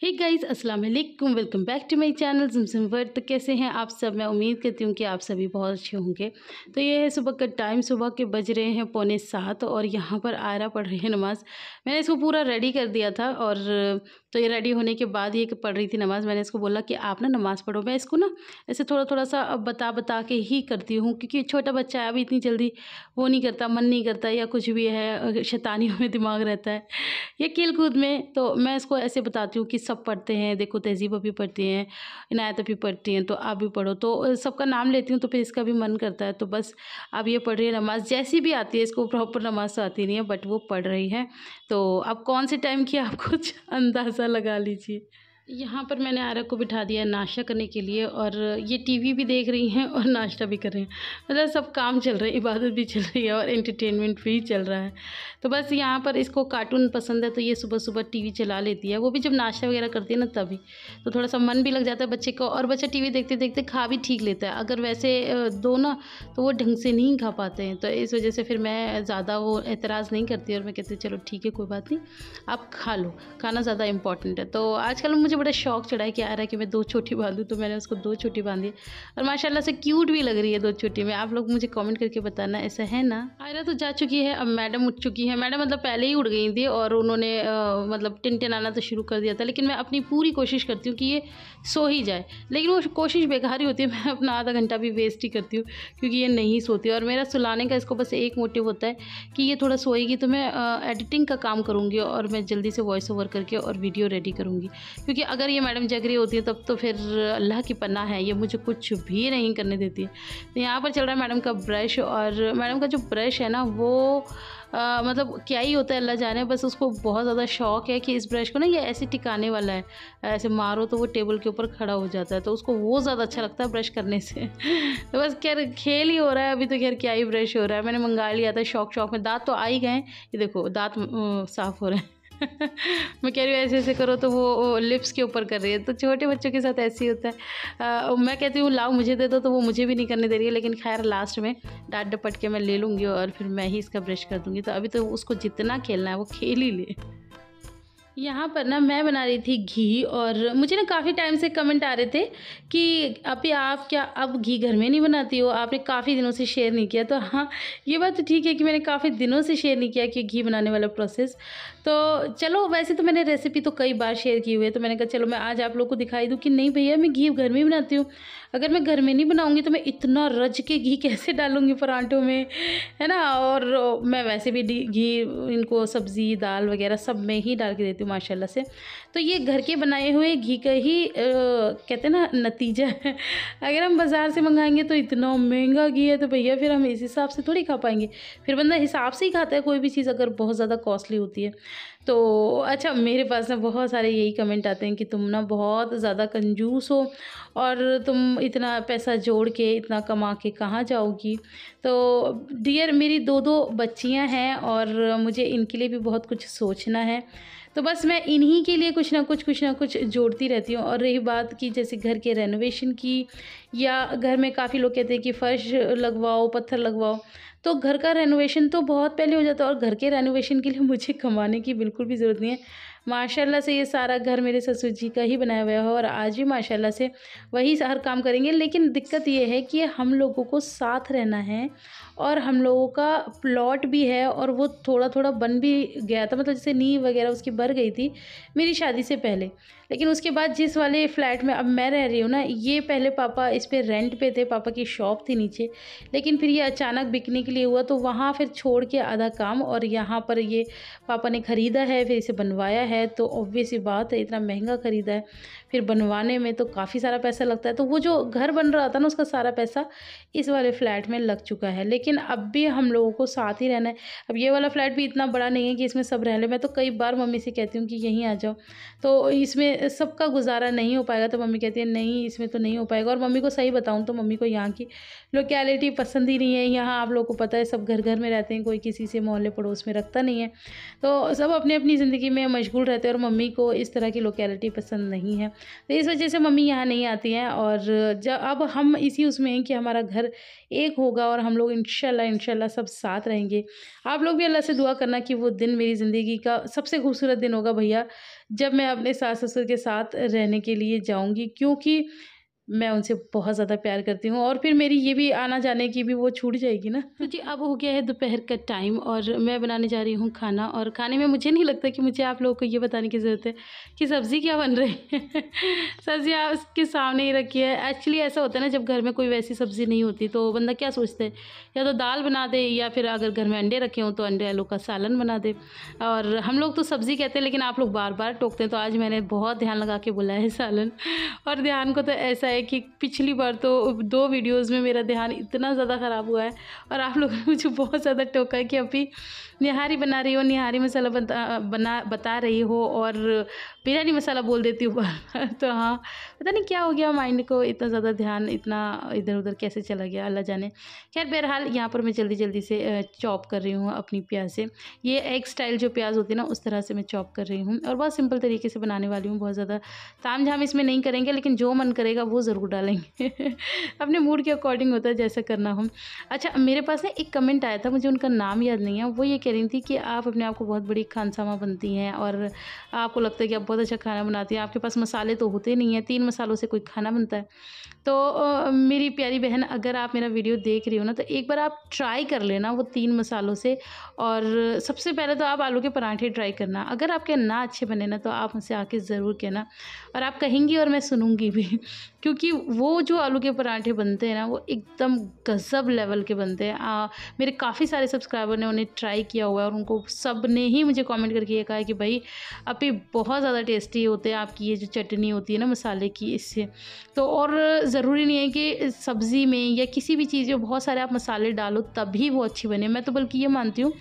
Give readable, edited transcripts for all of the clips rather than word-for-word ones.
हे guys, अस्सलाम वालेकुम। Welcome back to my channel Zamzam world. तो कैसे हैं आप सब? मैं उम्मीद करती हूँ कि आप सभी बहुत अच्छे होंगे। तो ये है सुबह का टाइम, सुबह के बज रहे हैं 6:45 और यहाँ पर आयरा पढ़ रही है नमाज़। मैंने इसको पूरा रेडी कर दिया था और तो ये रेडी होने के बाद ये पढ़ रही थी नमाज़। मैंने इसको बोला कि आप ना नमाज़ पढ़ो। मैं इसको ना ऐसे थोड़ा-थोड़ा सा बता के ही करती हूँ, क्योंकि छोटा बच्चा है, अभी इतनी जल्दी वो नहीं करता, मन नहीं करता या कुछ भी है, शैतानियों में दिमाग रहता है या खेल-कूद में। तो मैं इसको ऐसे बताती हूँ कि सब पढ़ते हैं, देखो तहज़ीब भी पढ़ती हैं, इनायत भी पढ़ती हैं, तो आप भी पढ़ो। तो सबका नाम लेती हूँ तो फिर इसका भी मन करता है। तो बस अब ये पढ़ रही है नमाज़, जैसी भी आती है, इसको प्रॉपर नमाज़ तो आती नहीं है, बट वो पढ़ रही है। तो अब कौन से टाइम की आप कुछ अंदाज़ा लगा लीजिए। यहाँ पर मैंने आयरा को बिठा दिया है नाश्ता करने के लिए और ये टीवी भी देख रही हैं और नाश्ता भी कर रही हैं। मतलब सब काम चल रहा है, इबादत भी चल रही है और एंटरटेनमेंट भी चल रहा है। तो बस यहाँ पर इसको कार्टून पसंद है, तो ये सुबह-सुबह टीवी चला लेती है। वो भी जब नाश्ता वगैरह करती है ना तभी। तो थोड़ा-सा मन भी लग जाता है बच्चे को और बच्चा टीवी देखते-देखते खा भी ठीक लेता है। अगर वैसे दो ना तो वो ढंग से नहीं खा पाते हैं। तो इस वज़ह से फिर मैं ज़्यादा वो एतराज़ नहीं करती और मैं कहती हूँ चलो ठीक है, कोई बात नहीं, आप खा लो। खाना ज़्यादा इम्पोर्टेंट है। तो आजकल मुझे बड़ा शौक चढ़ा है कि आ रहा है कि मैं 2 चोटी बाँधूँ, तो मैंने उसको 2 चोटी बाँधी और माशाल्लाह से क्यूट भी लग रही है 2 चोटी में। आप लोग मुझे कमेंट करके बताना, ऐसा है ना? आयरा तो जा चुकी है, अब मैडम उठ चुकी हैं। मैडम मतलब पहले ही उठ गई थी और उन्होंने मतलब टिनटिनाना तो शुरू कर दिया था, लेकिन मैं अपनी पूरी कोशिश करती हूँ कि ये सो ही जाए। लेकिन वो कोशिश बेकार ही होती है, मैं अपना आधा घंटा भी वेस्ट ही करती हूँ क्योंकि ये नहीं सोती और मेरा सुलाने का इसको बस एक मोटिव होता है कि ये थोड़ा सोएगी तो मैं एडिटिंग का काम करूँगी और मैं जल्दी से वॉइस ओवर करके और वीडियो रेडी करूँगी। क्योंकि अगर ये मैडम जग रही होती है तब तो फिर अल्लाह की पनाह है, ये मुझे कुछ भी नहीं करने देती है। तो यहाँ पर चल रहा है मैडम का ब्रश और मैडम का जो ब्रश है ना वो मतलब क्या ही होता है अल्लाह जाने। बस उसको बहुत ज़्यादा शौक है कि इस ब्रश को ना ये ऐसे टिकाने वाला है, ऐसे मारो तो वो टेबल के ऊपर खड़ा हो जाता है, तो उसको वो ज़्यादा अच्छा लगता है ब्रश करने से। तो बस खैर खेल ही हो रहा है अभी, तो खैर क्या ही ब्रश हो रहा है। मैंने मंगा लिया था शौक में, दाँत तो आ ही गए हैं। ये देखो दाँत साफ़ हो रहे हैं। मैं कह रही हूँ ऐसे-ऐसे करो तो वो लिप्स के ऊपर कर रही है। तो छोटे बच्चों के साथ ऐसे ही होता है। मैं कहती हूँ लाओ मुझे दे दो, तो वो मुझे भी नहीं करने दे रही है, लेकिन खैर लास्ट में डाँट डपट के मैं ले लूँगी और फिर मैं ही इसका ब्रश कर दूँगी। तो अभी तो उसको जितना खेलना है वो खेल ही ले। यहाँ पर ना मैं बना रही थी घी और मुझे ना काफ़ी टाइम से कमेंट आ रहे थे कि अभी आप क्या अब घी घर में नहीं बनाती हो? आपने काफ़ी दिनों से शेयर नहीं किया। तो हाँ, ये बात तो ठीक है कि मैंने काफ़ी दिनों से शेयर नहीं किया कि घी बनाने वाला प्रोसेस। तो चलो वैसे तो मैंने रेसिपी तो कई बार शेयर की हुई है, तो मैंने कहा चलो मैं आज आप लोग को दिखाई दूँ कि नहीं भैया मैं घी घर में ही बनाती हूँ। अगर मैं घर में नहीं बनाऊँगी तो मैं इतना रच के घी कैसे डालूँगी पराठों में, है ना? और मैं वैसे भी घी इनको सब्ज़ी, दाल वग़ैरह सब में ही डाल के देती हूँ माशाल्लाह से। तो ये घर के बनाए हुए घी का ही कहते हैं ना नतीजा है। अगर हम बाज़ार से मंगाएँगे तो इतना महँगा घी है, तो भैया फिर हम इस हिसाब से थोड़ी खा पाएँगे। फिर बंदा हिसाब से ही खाता है कोई भी चीज़ अगर बहुत ज़्यादा कॉस्टली होती है। तो अच्छा, मेरे पास ना बहुत सारे यही कमेंट आते हैं कि तुम ना बहुत ज़्यादा कंजूस हो और तुम इतना पैसा जोड़ के इतना कमा के कहाँ जाओगी। तो डियर मेरी 2-2 बच्चियाँ हैं और मुझे इनके लिए भी बहुत कुछ सोचना है। तो बस मैं इन्हीं के लिए कुछ ना कुछ जोड़ती रहती हूँ। और रही बात कि जैसे घर के रेनोवेशन की, या घर में काफ़ी लोग कहते हैं कि फ़र्श लगवाओ, पत्थर लगवाओ, तो घर का रेनोवेशन तो बहुत पहले हो जाता है और घर के रेनोवेशन के लिए मुझे कमाने की बिल्कुल भी ज़रूरत नहीं है। माशाल्लाह से ये सारा घर मेरे ससुर जी का ही बनाया हुआ है और आज भी माशाल्लाह से वही हर काम करेंगे। लेकिन दिक्कत ये है कि हम लोगों को साथ रहना है और हम लोगों का प्लॉट भी है और वो थोड़ा-थोड़ा बन भी गया था, मतलब जैसे नींव वगैरह उसकी भर गई थी मेरी शादी से पहले। लेकिन उसके बाद जिस वाले फ्लैट में अब मैं रह रही हूँ ना, ये पहले पापा इस पे रेंट पे थे, पापा की शॉप थी नीचे। लेकिन फिर ये अचानक बिकने के लिए हुआ तो वहाँ फिर छोड़ के आधा काम और यहाँ पर ये पापा ने ख़रीदा है, फिर इसे बनवाया है। तो ऑब्वियस सी बात है, इतना महँगा ख़रीदा है, फिर बनवाने में तो काफ़ी सारा पैसा लगता है। तो वो जो घर बन रहा था ना उसका सारा पैसा इस वाले फ्लैट में लग चुका है। लेकिन अब भी हम लोगों को साथ ही रहना है। अब ये वाला फ्लैट भी इतना बड़ा नहीं है कि इसमें सब रह लें। मैं तो कई बार मम्मी से कहती हूँ कि यहीं आ जाओ, तो इसमें सबका गुज़ारा नहीं हो पाएगा। तो मम्मी कहती है नहीं इसमें तो नहीं हो पाएगा। और मम्मी को सही बताऊँ तो मम्मी को यहाँ की लोकेलिटी पसंद ही नहीं है। यहाँ आप लोगों को पता है सब घर-घर में रहते हैं, कोई किसी से मोहल्ले पड़ोस में रखता नहीं है। तो सब अपनी-अपनी ज़िंदगी में मशगूल पीसफुल रहते हैं और मम्मी को इस तरह की लोकेलिटी पसंद नहीं है, तो इस वजह से मम्मी यहाँ नहीं आती हैं। और जब अब हम इसी उसमें हैं कि हमारा घर एक होगा और हम लोग इंशाल्लाह सब साथ रहेंगे। आप लोग भी अल्लाह से दुआ करना कि वो दिन मेरी ज़िंदगी का सबसे खूबसूरत दिन होगा भैया, जब मैं अपने सास ससुर के साथ रहने के लिए जाऊँगी, क्योंकि मैं उनसे बहुत ज़्यादा प्यार करती हूँ और फिर मेरी ये भी आना जाने की भी वो छूट जाएगी ना। तो जी अब हो गया है दोपहर का टाइम और मैं बनाने जा रही हूँ खाना, और खाने में मुझे नहीं लगता कि मुझे आप लोगों को ये बताने की ज़रूरत है कि सब्ज़ी क्या बन रही है। सब्ज़ी आपके सामने ही रखी है। एक्चुअली ऐसा होता है ना, जब घर में कोई वैसी सब्ज़ी नहीं होती तो बंदा क्या सोचता है, या तो दाल बना दे या फिर अगर घर में अंडे रखे हों तो अंडे आलू का सालन बना दे। और हम लोग तो सब्ज़ी कहते हैं, लेकिन आप लोग बार बार टोकते हैं, तो आज मैंने बहुत ध्यान लगा के बोला है सालन। और ध्यान को तो ऐसा है कि पिछली बार तो 2 वीडियोज़ में मेरा ध्यान इतना ज़्यादा ख़राब हुआ है और आप लोगों ने मुझे बहुत ज़्यादा टोका है कि अभी निहारी बना रही हो, निहारी मसाला बता रही हो और बिरयानी मसाला बोल देती हूँ बार-बार। तो हाँ, पता नहीं क्या हो गया माइंड को, इतना ज़्यादा ध्यान इतना इधर-उधर कैसे चला गया, अल्लाह जाने। ख़ैर बहरहाल यहाँ पर मैं जल्दी-जल्दी से चॉप कर रही हूँ अपनी प्याज़ से। ये एग स्टाइल जो प्याज़ होती है ना, उस तरह से मैं चॉप कर रही हूँ और बहुत सिंपल तरीके से बनाने वाली हूँ। बहुत ज़्यादा तामझाम इसमें नहीं करेंगे, लेकिन जो मन करेगा वो ज़रूर डालेंगे। अपने मूड के अकॉर्डिंग होता है जैसा करना हो। अच्छा, मेरे पास ना एक कमेंट आया था, मुझे उनका नाम याद नहीं है। वो ये कह रही थी कि आप अपने आप को बहुत बड़ी खानसामा बनती हैं और आपको लगता है कि आप बहुत अच्छा खाना बनाती हैं, आपके पास मसाले तो होते नहीं हैं, 3 मसालों से कोई खाना बनता है। तो मेरी प्यारी बहन, अगर आप मेरा वीडियो देख रही हो ना, तो एक बार आप ट्राई कर लेना वो 3 मसालों से। और सबसे पहले तो आप आलू के पराठे ट्राई करना। अगर आपके ना अच्छे बने ना, तो आप मुझसे आके ज़रूर कहना, और आप कहेंगी और मैं सुनूँगी भी। क्योंकि वो जो आलू के पराठे बनते हैं ना, वो एकदम गज़ब लेवल के बनते हैं। मेरे काफ़ी सारे सब्सक्राइबर ने उन्हें ट्राई किया हुआ है और उनको सब ने ही मुझे कमेंट करके ये कहा है कि भाई अभी बहुत ज़्यादा टेस्टी होते हैं आपकी ये जो चटनी होती है ना मसाले की, इससे। तो और ज़रूरी नहीं है कि सब्ज़ी में या किसी भी चीज़ में बहुत सारे आप मसाले डालो तभी वो अच्छी बने। मैं तो बल्कि ये मानती हूँ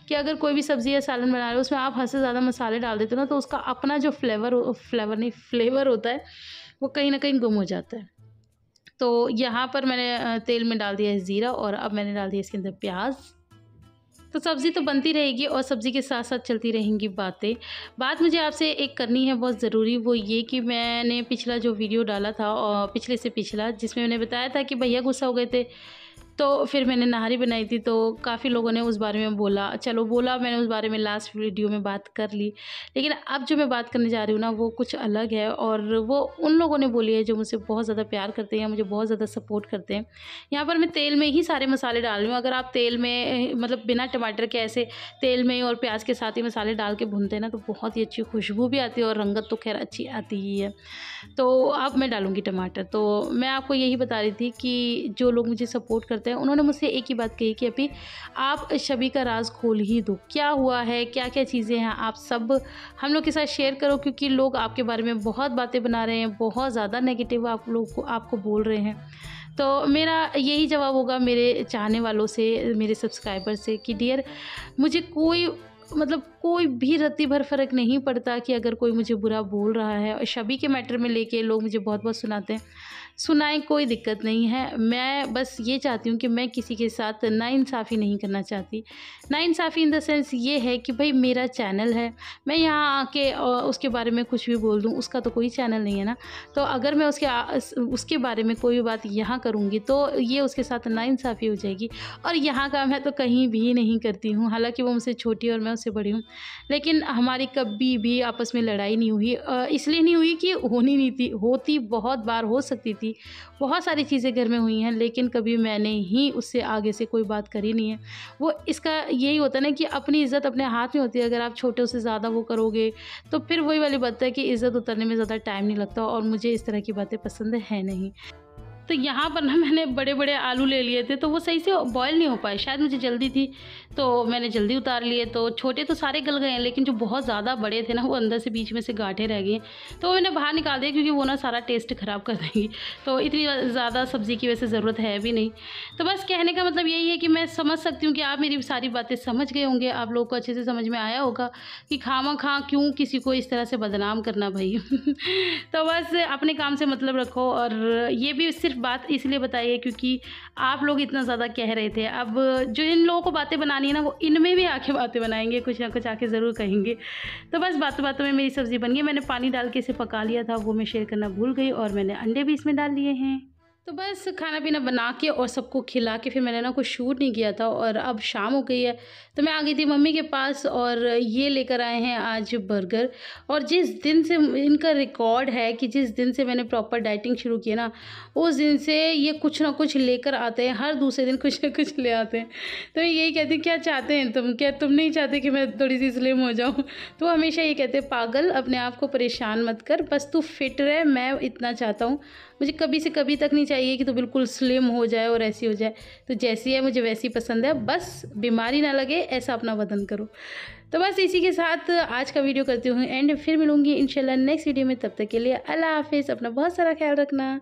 कि अगर कोई भी सब्ज़ी या सालन बना रहे हो, उसमें आप हद से ज़्यादा मसाले डाल देते हो ना, तो उसका अपना जो फ्लेवर होता है, वो कहीं न कहीं गुम हो जाता है। तो यहाँ पर मैंने तेल में डाल दिया है ज़ीरा और अब मैंने डाल दिया इसके अंदर प्याज़। तो सब्ज़ी तो बनती रहेगी और सब्ज़ी के साथ-साथ चलती रहेंगी बातें। बात मुझे आपसे एक करनी है बहुत ज़रूरी, वो ये कि मैंने पिछला जो वीडियो डाला था और पिछले से पिछला, जिसमें मैंने बताया था कि भैया गुस्सा हो गए थे, तो फिर मैंने नहारी बनाई थी, तो काफ़ी लोगों ने उस बारे में बोला। चलो बोला, मैंने उस बारे में लास्ट वीडियो में बात कर ली। लेकिन अब जो मैं बात करने जा रही हूँ ना, वो कुछ अलग है और वो उन लोगों ने बोली है जो मुझसे बहुत ज़्यादा प्यार करते हैं, मुझे बहुत ज़्यादा सपोर्ट करते हैं। यहाँ पर मैं तेल में ही सारे मसाले डाल रही हूँ। अगर आप तेल में मतलब बिना टमाटर के ऐसे तेल में और प्याज के साथ ही मसाले डाल के भूनते हैं ना, तो बहुत ही अच्छी खुशबू भी आती है और रंगत तो खैर अच्छी आती ही है। तो अब मैं डालूँगी टमाटर। तो मैं आपको यही बता रही थी कि जो लोग मुझे सपोर्ट करते हैं, उन्होंने मुझसे एक ही बात कही कि अभी आप शबी का राज खोल ही दो, क्या हुआ है, क्या-क्या चीज़ें हैं, आप सब हम लोग के साथ शेयर करो, क्योंकि लोग आपके बारे में बहुत बातें बना रहे हैं, बहुत ज़्यादा नेगेटिव आप लोग को आपको बोल रहे हैं। तो मेरा यही जवाब होगा मेरे चाहने वालों से, मेरे सब्सक्राइबर से कि डियर, मुझे कोई भी रत्ती भर फ़र्क नहीं पड़ता कि अगर कोई मुझे बुरा बोल रहा है। और शबी के मैटर में लेके लोग मुझे बहुत-बहुत सुनाते हैं, सुनाएँ, कोई दिक्कत नहीं है। मैं बस ये चाहती हूँ कि मैं किसी के साथ नाइंसाफ़ी नहीं करना चाहती। नाइंसाफ़ी इन द सेंस ये है कि भई मेरा चैनल है, मैं यहाँ आके उसके बारे में कुछ भी बोल दूँ, उसका तो कोई चैनल नहीं है ना। तो अगर मैं उसके बारे में कोई भी बात यहाँ करूँगी तो ये उसके साथ नाइंसाफ़ी हो जाएगी। और यहाँ का मैं तो कहीं भी नहीं करती हूँ, हालाँकि वो मुझसे छोटी और मैं उससे बड़ी हूँ। लेकिन हमारी कभी भी आपस में लड़ाई नहीं हुई। इसलिए नहीं हुई कि होनी नहीं थी, होती बहुत बार हो सकती थी। बहुत सारी चीज़ें घर में हुई हैं, लेकिन कभी मैंने ही उससे आगे से कोई बात करी नहीं है। वो इसका यही होता है ना कि अपनी इज़्ज़त अपने हाथ में होती है। अगर आप छोटे से ज़्यादा वो करोगे, तो फिर वही वाली बात है कि इज़्ज़त उतरने में ज़्यादा टाइम नहीं लगता और मुझे इस तरह की बातें पसंद है नहीं। तो यहाँ पर ना मैंने बड़े-बड़े आलू ले लिए थे, तो वो सही से बॉयल नहीं हो पाए। शायद मुझे जल्दी थी, तो मैंने जल्दी उतार लिए। तो छोटे तो सारे गल गए हैं, लेकिन जो बहुत ज़्यादा बड़े थे ना, वो अंदर से बीच में से गाँठें रह गई। तो मैंने बाहर निकाल दिया, क्योंकि वो ना सारा टेस्ट ख़राब कर देंगी। तो इतनी ज़्यादा सब्ज़ी की वैसे ज़रूरत है भी नहीं। तो बस कहने का मतलब यही है कि मैं समझ सकती हूँ कि आप मेरी सारी बातें समझ गए होंगे। आप लोगों को अच्छे से समझ में आया होगा कि खामा-खा क्यों किसी को इस तरह से बदनाम करना भई। तो बस अपने काम से मतलब रखो। और ये भी सिर्फ बात इसलिए बताई है क्योंकि आप लोग इतना ज़्यादा कह रहे थे। अब जो इन लोगों को बातें बनानी पानी है ना वो इनमें भी आके बातें बनाएंगे, कुछ ना कुछ आके ज़रूर कहेंगे। तो बस बातों बातों में मेरी सब्ज़ी बन गई। मैंने पानी डाल के इसे पका लिया था, वो मैं शेयर करना भूल गई, और मैंने अंडे भी इसमें डाल लिए हैं। तो बस खाना पीना बना के और सबको खिला के फिर मैंने ना कुछ शूट नहीं किया था, और अब शाम हो गई है तो मैं आ गई थी मम्मी के पास, और ये लेकर आए हैं आज बर्गर। और जिस दिन से इनका रिकॉर्ड है कि जिस दिन से मैंने प्रॉपर डाइटिंग शुरू की है ना, उस दिन से ये कुछ ना कुछ लेकर आते हैं, हर दूसरे दिन कुछ ना कुछ ले आते हैं। तो मैं यही कहती हूँ, क्या चाहते हैं तुम, क्या तुम नहीं चाहते कि मैं थोड़ी सी स्लिम हो जाऊँ? तो हमेशा ये कहते हैं, पागल अपने आप को परेशान मत कर, बस तू फिट रहे, मैं इतना चाहता हूँ। मुझे कभी से कभी तक नहीं चाहिए कि तू बिल्कुल स्लिम हो जाए और ऐसी हो जाए। तो जैसी है मुझे वैसी पसंद है, बस बीमारी ना लगे ऐसा अपना वजन करो। तो बस इसी के साथ आज का वीडियो करती हूँ एंड, फिर मिलूँगी इंशाल्लाह नेक्स्ट वीडियो में। तब तक के लिए अल्लाह हाफिज़, अपना बहुत सारा ख्याल रखना।